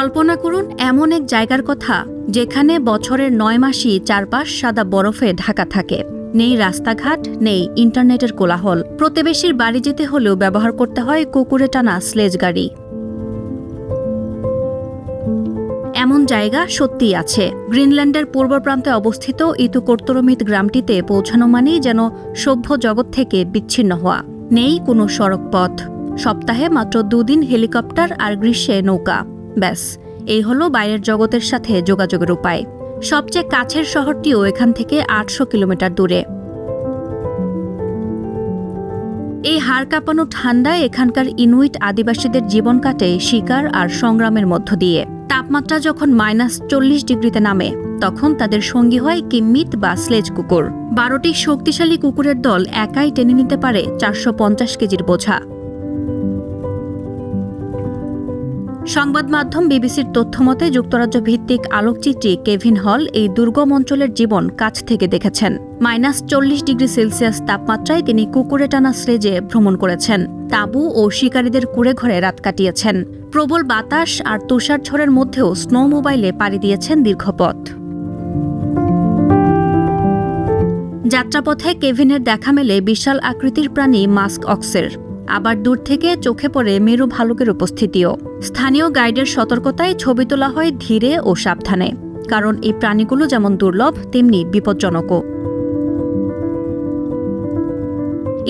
কল্পনা করুন এমন এক জায়গার কথা যেখানে বছরের ৯ মাসই চারপাশ সাদা বরফে ঢাকা থাকে। নেই রাস্তাঘাট, নেই ইন্টারনেটের কোলাহল। প্রতিবেশীর বাড়ি যেতে হলেও ব্যবহার করতে হয় কুকুরে টানা স্লেজ গাড়ি। এমন জায়গা সত্যিই আছে। গ্রিনল্যান্ডের পূর্ব প্রান্তে অবস্থিত ইতুকোর্তরমিত গ্রামটিতে পৌঁছানো মানেই যেন সভ্য জগৎ থেকে বিচ্ছিন্ন হওয়া। নেই কোনো সড়ক পথ, সপ্তাহে মাত্র 2 দিন হেলিকপ্টার আর গ্রীষ্মে নৌকা। ব্যাস, এই হলো বাইরের জগতের সাথে যোগাযোগের উপায়। সবচেয়ে কাছের শহরটিও এখান থেকে 800 কিলোমিটার দূরে। এই হাড় কাঁপানো ঠান্ডায় এখানকার ইনুইট আদিবাসীদের জীবন কাটে শিকার আর সংগ্রামের মধ্য দিয়ে। তাপমাত্রা যখন -40 ডিগ্রিতে নামে তখন তাদের সঙ্গী হয় কিম্মিত বা স্লেজ কুকুর। 12টি শক্তিশালী কুকুরের দল একাই টেনে নিতে পারে 450 কেজির বোঝা। সংবাদ মাধ্যম বিবিসির তথ্যমতে যুক্তরাজ্য ভিত্তিক আলোকচিত্রী কেভিন হল এই দুর্গম অঞ্চলের জীবন কাছ থেকে দেখেছেন। -40 ডিগ্রি সেলসিয়াস তাপমাত্রায় তিনি কুকুরে টানা স্লেজে ভ্রমণ করেছেন, তাঁবু ও শিকারীদের কুড়ে ঘরে রাত কাটিয়েছেন। প্রবল বাতাস আর তুষার ঝড়ের মধ্যেও স্নো মোবাইলে পাড়ি দিয়েছেন দীর্ঘপথ। যাত্রাপথে কেভিনের দেখা মেলে বিশাল আকৃতির প্রাণী মাস্ক অক্সের। আবার দূর থেকে চোখে পড়ে মেরু ভালুকের উপস্থিতিও। স্থানীয় গাইডের সতর্কতায় ছবি তোলা হয় ধীরে ও সাবধানে, কারণ এই প্রাণীগুলো যেমন দুর্লভ তেমনি বিপজ্জনকও।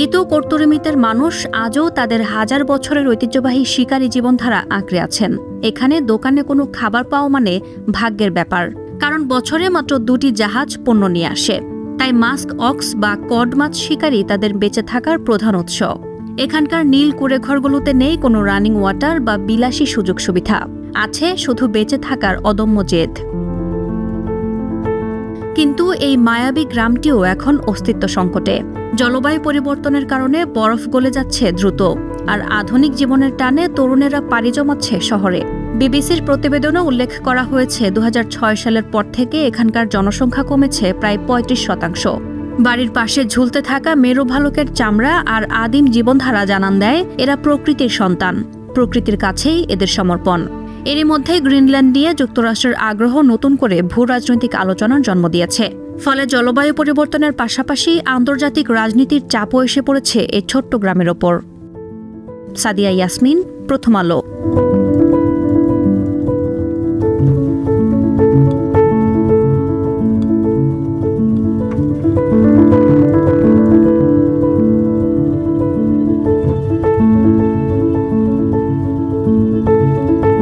ইতুকোর্তরমিতের মানুষ আজও তাদের হাজার বছরের ঐতিহ্যবাহী শিকারী জীবনধারা আঁকড়ে আছেন। এখানে দোকানে কোনো খাবার পাওয়া মানে ভাগ্যের ব্যাপার, কারণ বছরে মাত্র 2টি জাহাজ পণ্য নিয়ে আসে। তাই মাস্ক অক্স বা কড মাছ শিকারী তাদের বেঁচে থাকার প্রধান উৎস। এখানকার নীল কুঁড়েঘরগুলোতে নেই কোনো রানিং ওয়াটার বা বিলাসী সুযোগ সুবিধা, আছে শুধু বেঁচে থাকার অদম্য জেদ। কিন্তু এই মায়াবী গ্রামটিও এখন অস্তিত্ব সংকটে। জলবায়ু পরিবর্তনের কারণে বরফ গলে যাচ্ছে দ্রুত, আর আধুনিক জীবনের টানে তরুণেরা পাড়ি জমাচ্ছে শহরে। বিবিসির প্রতিবেদনে উল্লেখ করা হয়েছে 2006 সালের পর থেকে এখানকার জনসংখ্যা কমেছে প্রায় 35%। বাড়ির পাশে ঝুলতে থাকা মেরু ভালুকের চামড়া আর আদিম জীবনধারা জানান দেয় এরা প্রকৃতির সন্তান, প্রকৃতির কাছেই এদের সমর্পণ। এরই মধ্যে গ্রিনল্যান্ড নিয়ে যুক্তরাষ্ট্রের আগ্রহ নতুন করে ভূ রাজনৈতিক আলোচনার জন্ম দিয়েছে। ফলে জলবায়ু পরিবর্তনের পাশাপাশি আন্তর্জাতিক রাজনীতির চাপও এসে পড়েছে এই ছোট্ট গ্রামের ওপর। সাদিয়া ইয়াসমিন, প্রথম আলো।